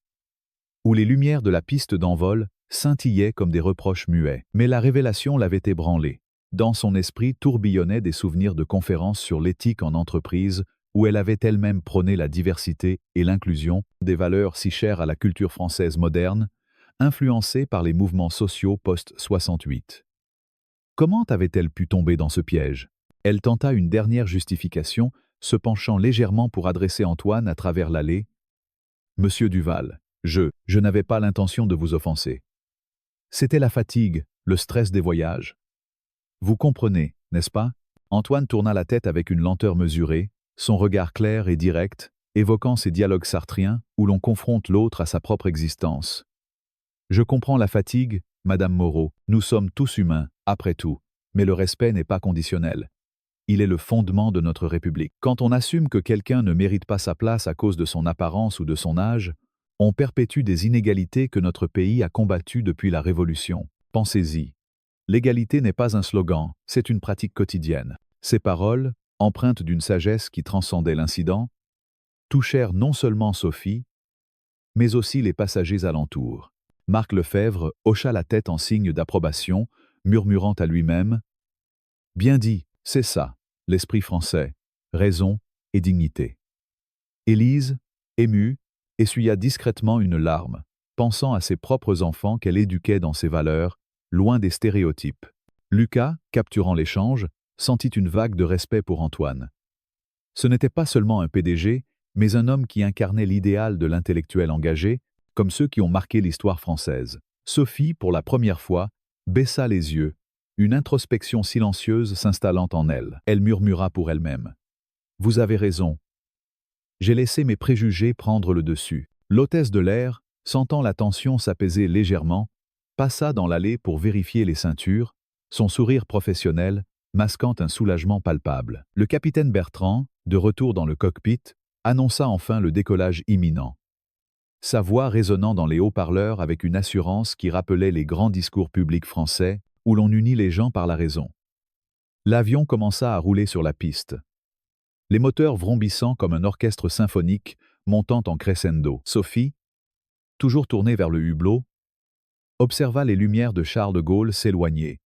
où les lumières de la piste d'envol scintillaient comme des reproches muets. Mais la révélation l'avait ébranlée. Dans son esprit tourbillonnaient des souvenirs de conférences sur l'éthique en entreprise, où elle avait elle-même prôné la diversité et l'inclusion, des valeurs si chères à la culture française moderne, influencée par les mouvements sociaux post-68. Comment avait-elle pu tomber dans ce piège? Elle tenta une dernière justification, se penchant légèrement pour adresser Antoine à travers l'allée. « Monsieur Duval, je n'avais pas l'intention de vous offenser. C'était la fatigue, le stress des voyages. Vous comprenez, n'est-ce pas ?» Antoine tourna la tête avec une lenteur mesurée, son regard clair et direct, évoquant ces dialogues sartriens où l'on confronte l'autre à sa propre existence. « Je comprends la fatigue, Madame Moreau, nous sommes tous humains, après tout, mais le respect n'est pas conditionnel. Il est le fondement de notre République. Quand on assume que quelqu'un ne mérite pas sa place à cause de son apparence ou de son âge, on perpétue des inégalités que notre pays a combattues depuis la Révolution. Pensez-y. L'égalité n'est pas un slogan, c'est une pratique quotidienne. » Ces paroles, empreintes d'une sagesse qui transcendait l'incident, touchèrent non seulement Sophie, mais aussi les passagers alentours. Marc Lefebvre hocha la tête en signe d'approbation, murmurant à lui-même « Bien dit, c'est ça, l'esprit français, raison et dignité. » Élise, émue, essuya discrètement une larme, pensant à ses propres enfants qu'elle éduquait dans ses valeurs, loin des stéréotypes. Lucas, capturant l'échange, sentit une vague de respect pour Antoine. Ce n'était pas seulement un PDG, mais un homme qui incarnait l'idéal de l'intellectuel engagé, comme ceux qui ont marqué l'histoire française. Sophie, pour la première fois, baissa les yeux, une introspection silencieuse s'installant en elle. Elle murmura pour elle-même. « Vous avez raison. J'ai laissé mes préjugés prendre le dessus. » L'hôtesse de l'air, sentant la tension s'apaiser légèrement, passa dans l'allée pour vérifier les ceintures, son sourire professionnel masquant un soulagement palpable. Le capitaine Bertrand, de retour dans le cockpit, annonça enfin le décollage imminent. Sa voix résonnant dans les haut-parleurs avec une assurance qui rappelait les grands discours publics français où l'on unit les gens par la raison. L'avion commença à rouler sur la piste. Les moteurs vrombissant comme un orchestre symphonique montant en crescendo. Sophie, toujours tournée vers le hublot, observa les lumières de Charles de Gaulle s'éloigner,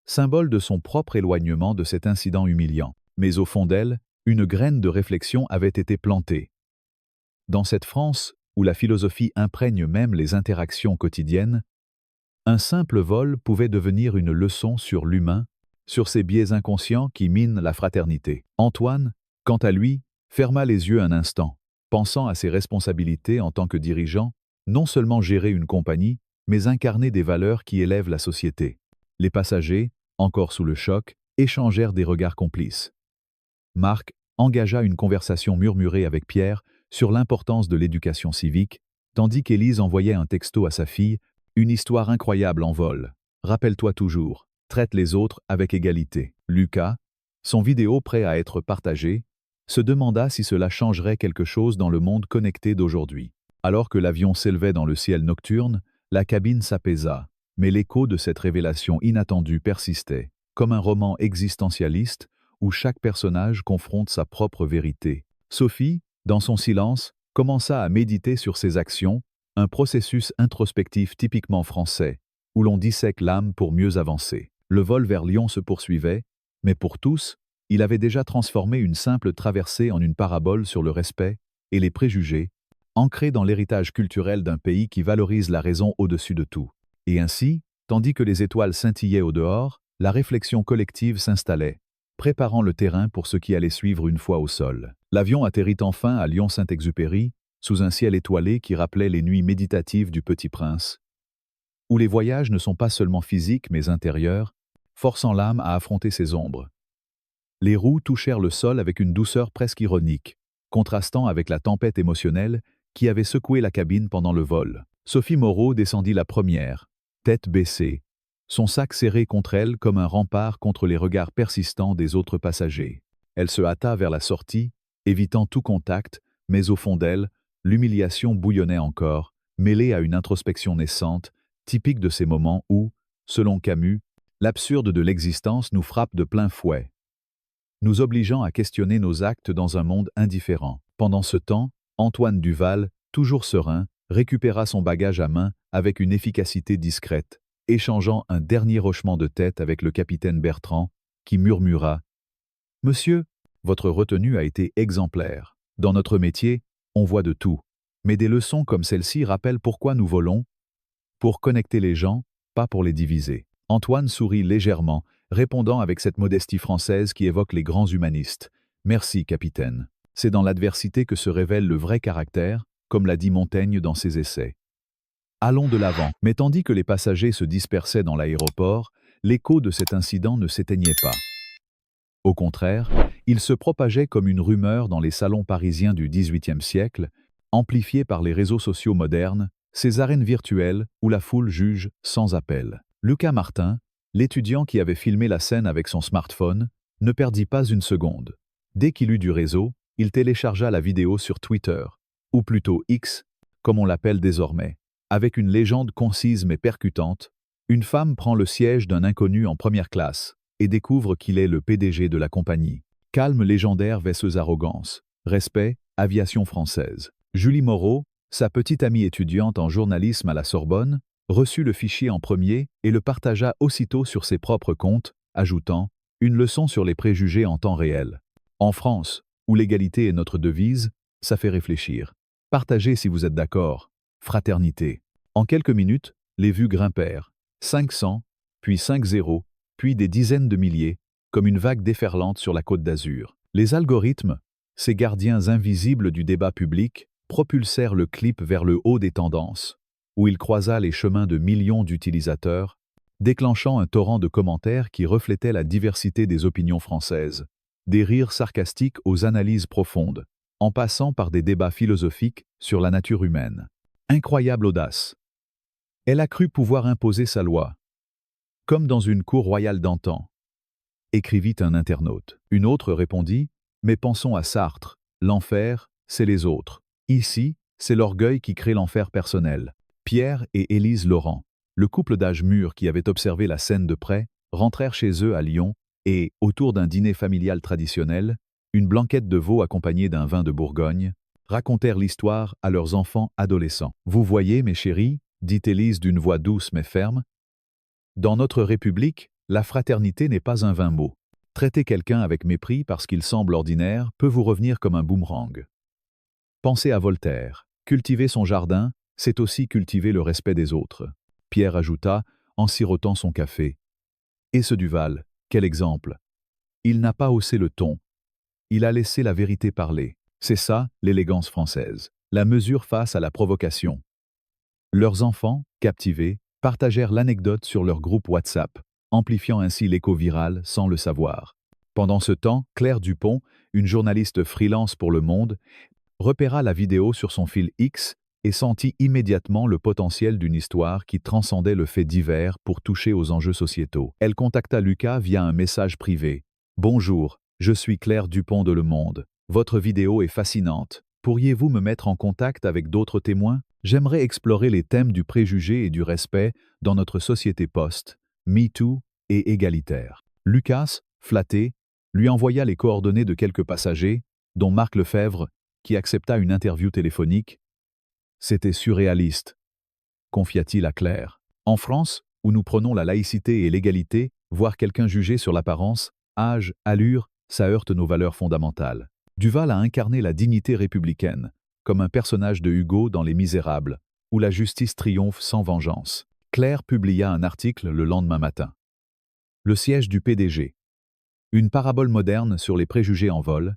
symbole de son propre éloignement de cet incident humiliant. Mais au fond d'elle, une graine de réflexion avait été plantée. Dans cette France, où la philosophie imprègne même les interactions quotidiennes, un simple vol pouvait devenir une leçon sur l'humain, sur ces biais inconscients qui minent la fraternité. Antoine, quant à lui, ferma les yeux un instant, pensant à ses responsabilités en tant que dirigeant, non seulement gérer une compagnie, mais incarner des valeurs qui élèvent la société. Les passagers, encore sous le choc, échangèrent des regards complices. Marc engagea une conversation murmurée avec Pierre sur l'importance de l'éducation civique, tandis qu'Élise envoyait un texto à sa fille, « Une histoire incroyable en vol. Rappelle-toi toujours, traite les autres avec égalité. » Lucas, son vidéo prêt à être partagé, se demanda si cela changerait quelque chose dans le monde connecté d'aujourd'hui. Alors que l'avion s'élevait dans le ciel nocturne, la cabine s'apaisa, mais l'écho de cette révélation inattendue persistait, comme un roman existentialiste où chaque personnage confronte sa propre vérité. Sophie, dans son silence, commença à méditer sur ses actions, un processus introspectif typiquement français, où l'on dissèque l'âme pour mieux avancer. Le vol vers Lyon se poursuivait, mais pour tous, il avait déjà transformé une simple traversée en une parabole sur le respect et les préjugés, ancrée dans l'héritage culturel d'un pays qui valorise la raison au-dessus de tout. Et ainsi, tandis que les étoiles scintillaient au dehors, la réflexion collective s'installait, préparant le terrain pour ce qui allait suivre une fois au sol. L'avion atterrit enfin à Lyon-Saint-Exupéry, sous un ciel étoilé qui rappelait les nuits méditatives du Petit Prince, où les voyages ne sont pas seulement physiques mais intérieurs, forçant l'âme à affronter ses ombres. Les roues touchèrent le sol avec une douceur presque ironique, contrastant avec la tempête émotionnelle qui avait secoué la cabine pendant le vol. Sophie Moreau descendit la première, tête baissée, son sac serré contre elle comme un rempart contre les regards persistants des autres passagers. Elle se hâta vers la sortie, évitant tout contact, mais au fond d'elle, l'humiliation bouillonnait encore, mêlée à une introspection naissante, typique de ces moments où, selon Camus, l'absurde de l'existence nous frappe de plein fouet, nous obligeant à questionner nos actes dans un monde indifférent. Pendant ce temps, Antoine Duval, toujours serein, récupéra son bagage à main avec une efficacité discrète, échangeant un dernier hochement de tête avec le capitaine Bertrand, qui murmura « Monsieur, votre retenue a été exemplaire. Dans notre métier, on voit de tout. Mais des leçons comme celle-ci rappellent pourquoi nous volons. Pour connecter les gens, pas pour les diviser. » Antoine sourit légèrement, répondant avec cette modestie française qui évoque les grands humanistes. « Merci, capitaine. C'est dans l'adversité que se révèle le vrai caractère, comme l'a dit Montaigne dans ses essais. » Allons de l'avant. Mais tandis que les passagers se dispersaient dans l'aéroport, l'écho de cet incident ne s'éteignait pas. Au contraire, il se propageait comme une rumeur dans les salons parisiens du XVIIIe siècle, amplifié par les réseaux sociaux modernes, ces arènes virtuelles où la foule juge sans appel. Lucas Martin, l'étudiant qui avait filmé la scène avec son smartphone, ne perdit pas une seconde. Dès qu'il eut du réseau, il téléchargea la vidéo sur Twitter, ou plutôt X, comme on l'appelle désormais. Avec une légende concise mais percutante, une femme prend le siège d'un inconnu en première classe et découvre qu'il est le PDG de la compagnie. Calme légendaire versus arrogance. Respect, aviation française. Julie Moreau, sa petite amie étudiante en journalisme à la Sorbonne, reçut le fichier en premier et le partagea aussitôt sur ses propres comptes, ajoutant « Une leçon sur les préjugés en temps réel. En France, où l'égalité est notre devise, ça fait réfléchir. Partagez si vous êtes d'accord. Fraternité. » En quelques minutes, les vues grimpèrent. 500, puis 5-0, puis des dizaines de milliers, comme une vague déferlante sur la Côte d'Azur. Les algorithmes, ces gardiens invisibles du débat public, propulsèrent le clip vers le haut des tendances, où il croisa les chemins de millions d'utilisateurs, déclenchant un torrent de commentaires qui reflétait la diversité des opinions françaises, des rires sarcastiques aux analyses profondes, en passant par des débats philosophiques sur la nature humaine. Incroyable audace. Elle a cru pouvoir imposer sa loi, comme dans une cour royale d'antan, écrivit un internaute. Une autre répondit « Mais pensons à Sartre, l'enfer, c'est les autres. Ici, c'est l'orgueil qui crée l'enfer personnel. » Pierre et Élise Laurent, le couple d'âge mûr qui avait observé la scène de près, rentrèrent chez eux à Lyon et, autour d'un dîner familial traditionnel, une blanquette de veau accompagnée d'un vin de Bourgogne, racontèrent l'histoire à leurs enfants adolescents. « Vous voyez, mes chéris, dit Élise d'une voix douce mais ferme, dans notre République, la fraternité n'est pas un vain mot. Traiter quelqu'un avec mépris parce qu'il semble ordinaire peut vous revenir comme un boomerang. Pensez à Voltaire. Cultiver son jardin, c'est aussi cultiver le respect des autres. » Pierre ajouta, en sirotant son café. « Et ce Duval, quel exemple. Il n'a pas haussé le ton. Il a laissé la vérité parler. C'est ça, l'élégance française. La mesure face à la provocation. » Leurs enfants, captivés, partagèrent l'anecdote sur leur groupe WhatsApp, amplifiant ainsi l'écho viral sans le savoir. Pendant ce temps, Claire Dupont, une journaliste freelance pour Le Monde, repéra la vidéo sur son fil X et sentit immédiatement le potentiel d'une histoire qui transcendait le fait divers pour toucher aux enjeux sociétaux. Elle contacta Lucas via un message privé. « Bonjour, je suis Claire Dupont de Le Monde. Votre vidéo est fascinante. Pourriez-vous me mettre en contact avec d'autres témoins ? J'aimerais explorer les thèmes du préjugé et du respect dans notre société post-MeToo et égalitaire. » Lucas, flatté, lui envoya les coordonnées de quelques passagers, dont Marc Lefebvre, qui accepta une interview téléphonique. « C'était surréaliste, » confia-t-il à Claire. « En France, où nous prenons la laïcité et l'égalité, voir quelqu'un jugé sur l'apparence, âge, allure, ça heurte nos valeurs fondamentales. » Duval a incarné la dignité républicaine, comme un personnage de Hugo dans Les Misérables, où la justice triomphe sans vengeance. Claire publia un article le lendemain matin. Le siège du PDG. Une parabole moderne sur les préjugés en vol,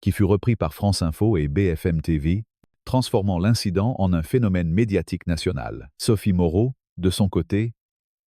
qui fut repris par France Info et BFM TV, transformant l'incident en un phénomène médiatique national. Sophie Moreau, de son côté,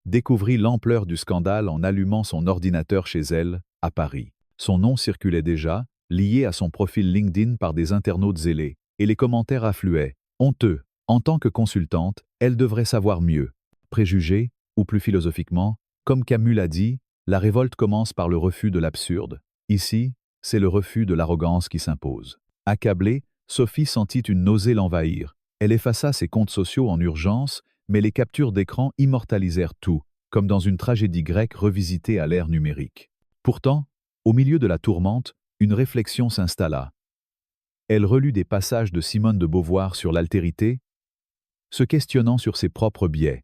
découvrit l'ampleur du scandale en allumant son ordinateur chez elle, à Paris. Son nom circulait déjà, lié à son profil LinkedIn par des internautes zélés, et les commentaires affluaient. Honteux. En tant que consultante, elle devrait savoir mieux. Préjugés, ou plus philosophiquement, comme Camus l'a dit, la révolte commence par le refus de l'absurde. Ici, c'est le refus de l'arrogance qui s'impose. Accablée, Sophie sentit une nausée l'envahir. Elle effaça ses comptes sociaux en urgence, mais les captures d'écran immortalisèrent tout, comme dans une tragédie grecque revisitée à l'ère numérique. Pourtant, au milieu de la tourmente, une réflexion s'installa. Elle relut des passages de Simone de Beauvoir sur l'altérité, se questionnant sur ses propres biais.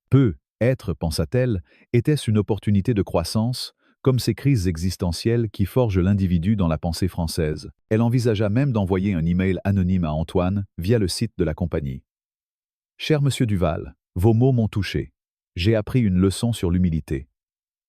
Être, pensa-t-elle, était-ce une opportunité de croissance, comme ces crises existentielles qui forgent l'individu dans la pensée française. Elle envisagea même d'envoyer un email anonyme à Antoine via le site de la compagnie. « Cher Monsieur Duval, vos mots m'ont touché. J'ai appris une leçon sur l'humilité.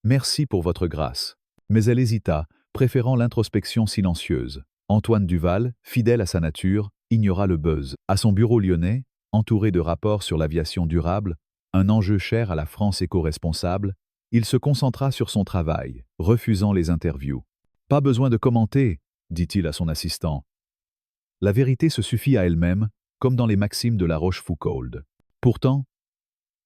Merci pour votre grâce. » Mais elle hésita, préférant l'introspection silencieuse. Antoine Duval, fidèle à sa nature, ignora le buzz. À son bureau lyonnais, entouré de rapports sur l'aviation durable, un enjeu cher à la France éco-responsable, il se concentra sur son travail, refusant les interviews. « Pas besoin de commenter, » dit-il à son assistant. La vérité se suffit à elle-même, comme dans les maximes de La Rochefoucauld. Pourtant,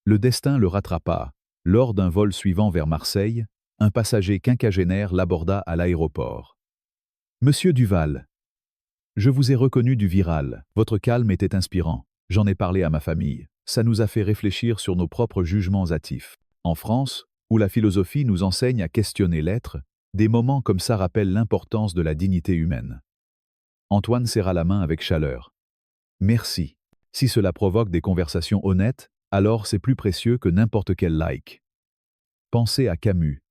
le destin le rattrapa. Lors d'un vol suivant vers Marseille, un passager quinquagénaire l'aborda à l'aéroport. « Monsieur Duval, je vous ai reconnu du Viral. Votre calme était inspirant. J'en ai parlé à ma famille. Ça nous a fait réfléchir sur nos propres jugements hâtifs. En France, où la philosophie nous enseigne à questionner l'être, des moments comme ça rappellent l'importance de la dignité humaine. » Antoine serra la main avec chaleur. « Merci. Si cela provoque des conversations honnêtes, alors c'est plus précieux que n'importe quel like. » Pensez à Camus.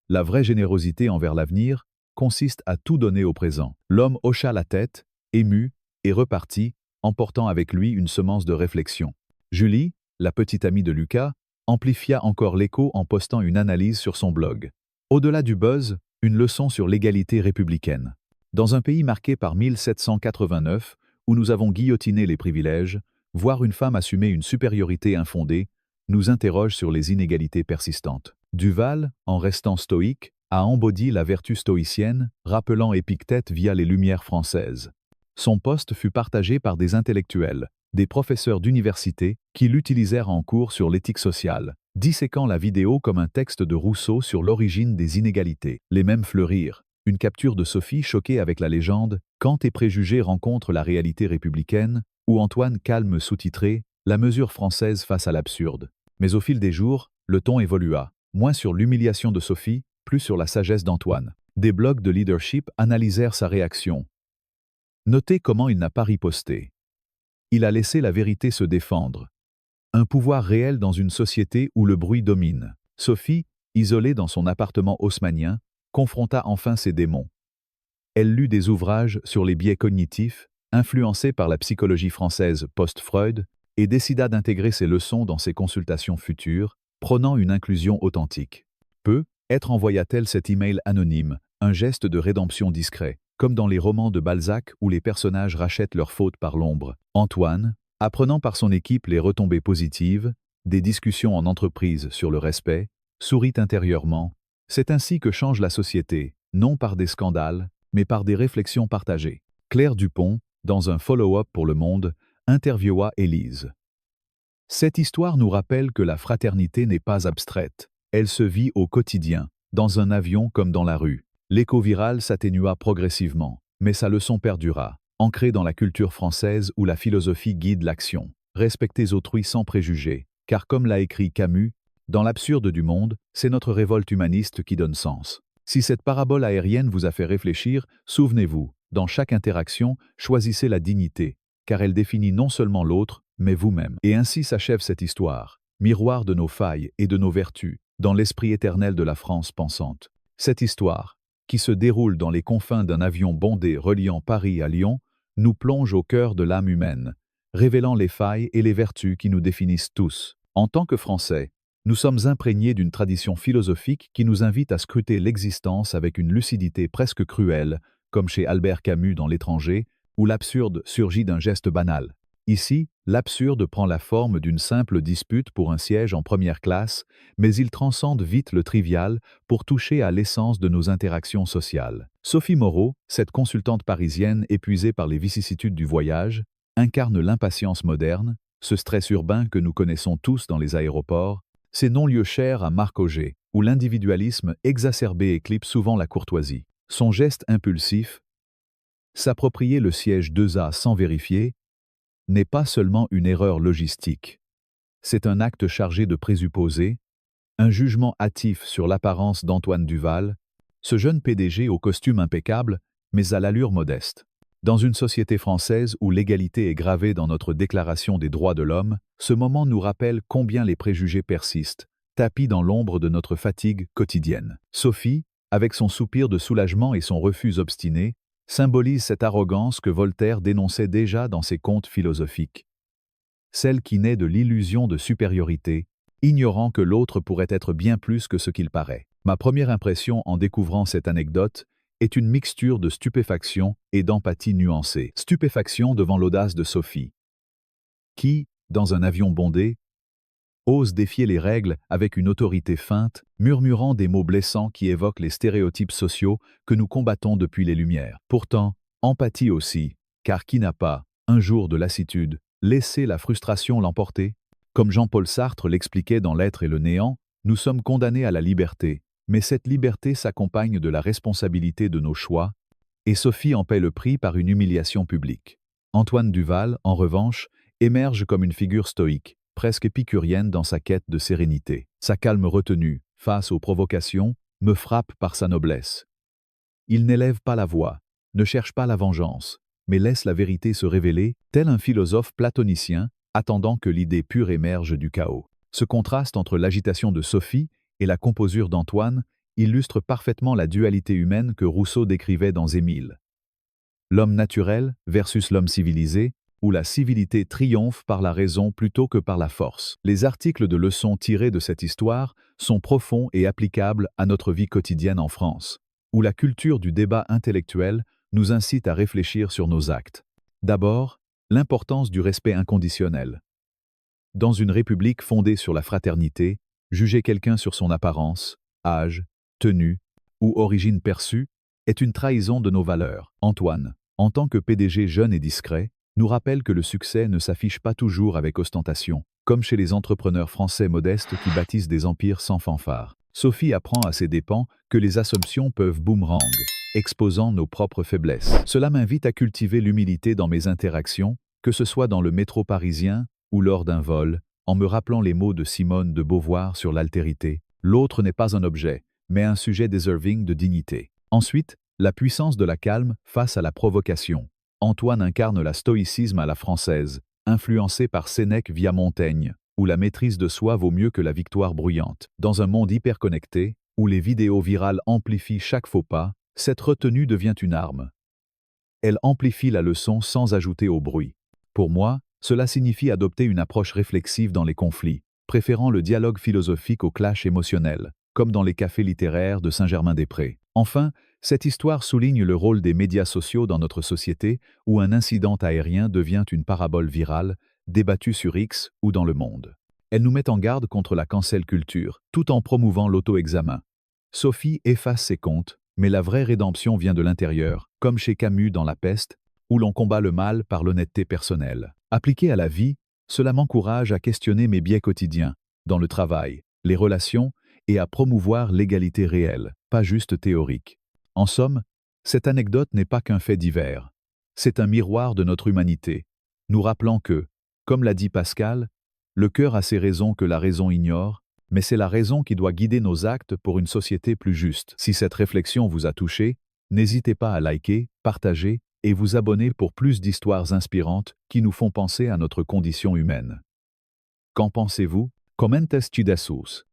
La vraie générosité envers l'avenir consiste à tout donner au présent. L'homme hocha la tête, ému, et repartit, emportant avec lui une semence de réflexion. Julie, la petite amie de Lucas, amplifia encore l'écho en postant une analyse sur son blog. Au-delà du buzz, une leçon sur l'égalité républicaine. Dans un pays marqué par 1789, où nous avons guillotiné les privilèges, voir une femme assumer une supériorité infondée nous interroge sur les inégalités persistantes. Duval, en restant stoïque, a embaudi la vertu stoïcienne, rappelant Épictète via les Lumières françaises. Son poste fut partagé par des intellectuels, des professeurs d'université qui l'utilisèrent en cours sur l'éthique sociale, disséquant la vidéo comme un texte de Rousseau sur l'origine des inégalités. Les mêmes fleurirent. Une capture de Sophie choquée avec la légende « Kant et préjugés rencontrent la réalité républicaine » ou Antoine Calme sous-titré « La mesure française face à l'absurde ». Mais au fil des jours, le ton évolua, moins sur l'humiliation de Sophie, plus sur la sagesse d'Antoine. Des blogs de leadership analysèrent sa réaction. Notez comment il n'a pas riposté. Il a laissé la vérité se défendre. Un pouvoir réel dans une société où le bruit domine. Sophie, isolée dans son appartement haussmannien, confronta enfin ses démons. Elle lut des ouvrages sur les biais cognitifs, influencés par la psychologie française post-Freud, et décida d'intégrer ces leçons dans ses consultations futures, prônant une inclusion authentique. Être envoya-t-elle cet email anonyme, un geste de rédemption discret, comme dans les romans de Balzac où les personnages rachètent leurs fautes par l'ombre. Antoine, apprenant par son équipe les retombées positives, des discussions en entreprise sur le respect, sourit intérieurement. C'est ainsi que change la société, non par des scandales, mais par des réflexions partagées. Claire Dupont, dans un follow-up pour Le Monde, interviewa Élise. Cette histoire nous rappelle que la fraternité n'est pas abstraite. Elle se vit au quotidien, dans un avion comme dans la rue. L'écho viral s'atténua progressivement, mais sa leçon perdura, ancrée dans la culture française où la philosophie guide l'action. Respectez autrui sans préjugés, car comme l'a écrit Camus, dans l'absurde du monde, c'est notre révolte humaniste qui donne sens. Si cette parabole aérienne vous a fait réfléchir, souvenez-vous, dans chaque interaction, choisissez la dignité, car elle définit non seulement l'autre, mais vous-même. Et ainsi s'achève cette histoire, miroir de nos failles et de nos vertus, dans l'esprit éternel de la France pensante. Cette histoire, qui se déroule dans les confins d'un avion bondé reliant Paris à Lyon, nous plonge au cœur de l'âme humaine, révélant les failles et les vertus qui nous définissent tous. En tant que Français, nous sommes imprégnés d'une tradition philosophique qui nous invite à scruter l'existence avec une lucidité presque cruelle, comme chez Albert Camus dans L'Étranger, où l'absurde surgit d'un geste banal. Ici, l'absurde prend la forme d'une simple dispute pour un siège en première classe, mais il transcende vite le trivial pour toucher à l'essence de nos interactions sociales. Sophie Moreau, cette consultante parisienne épuisée par les vicissitudes du voyage, incarne l'impatience moderne, ce stress urbain que nous connaissons tous dans les aéroports, ces non-lieux chers à Marc Auger, où l'individualisme exacerbé éclipse souvent la courtoisie. Son geste impulsif, S'approprier le siège 2A sans vérifier n'est pas seulement une erreur logistique. C'est un acte chargé de présupposés, un jugement hâtif sur l'apparence d'Antoine Duval, ce jeune PDG au costume impeccable, mais à l'allure modeste. Dans une société française où l'égalité est gravée dans notre Déclaration des droits de l'homme, ce moment nous rappelle combien les préjugés persistent, tapis dans l'ombre de notre fatigue quotidienne. Sophie, avec son soupir de soulagement et son refus obstiné, symbolise cette arrogance que Voltaire dénonçait déjà dans ses contes philosophiques. Celle qui naît de l'illusion de supériorité, ignorant que l'autre pourrait être bien plus que ce qu'il paraît. Ma première impression en découvrant cette anecdote est une mixture de stupéfaction et d'empathie nuancée. Stupéfaction devant l'audace de Sophie, qui, dans un avion bondé, ose défier les règles avec une autorité feinte, murmurant des mots blessants qui évoquent les stéréotypes sociaux que nous combattons depuis les Lumières. Pourtant, empathie aussi, car qui n'a pas, un jour de lassitude, laissé la frustration l'emporter? Comme Jean-Paul Sartre l'expliquait dans L'être et le néant, nous sommes condamnés à la liberté, mais cette liberté s'accompagne de la responsabilité de nos choix, et Sophie en paie le prix par une humiliation publique. Antoine Duval, en revanche, émerge comme une figure stoïque, presque épicurienne dans sa quête de sérénité. Sa calme retenue, face aux provocations, me frappe par sa noblesse. Il n'élève pas la voix, ne cherche pas la vengeance, mais laisse la vérité se révéler, tel un philosophe platonicien, attendant que l'idée pure émerge du chaos. Ce contraste entre l'agitation de Sophie et la composure d'Antoine illustre parfaitement la dualité humaine que Rousseau décrivait dans Émile. L'homme naturel versus l'homme civilisé, où la civilité triomphe par la raison plutôt que par la force. Les articles de leçons tirés de cette histoire sont profonds et applicables à notre vie quotidienne en France, où la culture du débat intellectuel nous incite à réfléchir sur nos actes. D'abord, l'importance du respect inconditionnel. Dans une république fondée sur la fraternité, juger quelqu'un sur son apparence, âge, tenue ou origine perçue est une trahison de nos valeurs. Antoine, en tant que PDG jeune et discret, nous rappelle que le succès ne s'affiche pas toujours avec ostentation, comme chez les entrepreneurs français modestes qui bâtissent des empires sans fanfare. Sophie apprend à ses dépens que les assumptions peuvent boomerang, exposant nos propres faiblesses. Cela m'invite à cultiver l'humilité dans mes interactions, que ce soit dans le métro parisien ou lors d'un vol, en me rappelant les mots de Simone de Beauvoir sur l'altérité. L'autre n'est pas un objet, mais un sujet deserving de dignité. Ensuite, la puissance de la calme face à la provocation. Antoine incarne la stoïcisme à la française, influencé par Sénèque via Montaigne, où la maîtrise de soi vaut mieux que la victoire bruyante. Dans un monde hyperconnecté, où les vidéos virales amplifient chaque faux pas, cette retenue devient une arme. Elle amplifie la leçon sans ajouter au bruit. Pour moi, cela signifie adopter une approche réflexive dans les conflits, préférant le dialogue philosophique au clash émotionnel, comme dans les cafés littéraires de Saint-Germain-des-Prés. Enfin, cette histoire souligne le rôle des médias sociaux dans notre société où un incident aérien devient une parabole virale, débattue sur X ou dans le monde. Elle nous met en garde contre la cancel culture, tout en promouvant l'auto-examen. Sophie efface ses comptes, mais la vraie rédemption vient de l'intérieur, comme chez Camus dans La Peste, où l'on combat le mal par l'honnêteté personnelle. Appliqué à la vie, cela m'encourage à questionner mes biais quotidiens, dans le travail, les relations, et à promouvoir l'égalité réelle, pas juste théorique. En somme, cette anecdote n'est pas qu'un fait divers. C'est un miroir de notre humanité, nous rappelant que, comme l'a dit Pascal, le cœur a ses raisons que la raison ignore, mais c'est la raison qui doit guider nos actes pour une société plus juste. Si cette réflexion vous a touché, n'hésitez pas à liker, partager et vous abonner pour plus d'histoires inspirantes qui nous font penser à notre condition humaine. Qu'en pensez-vous? Comentes chidasus.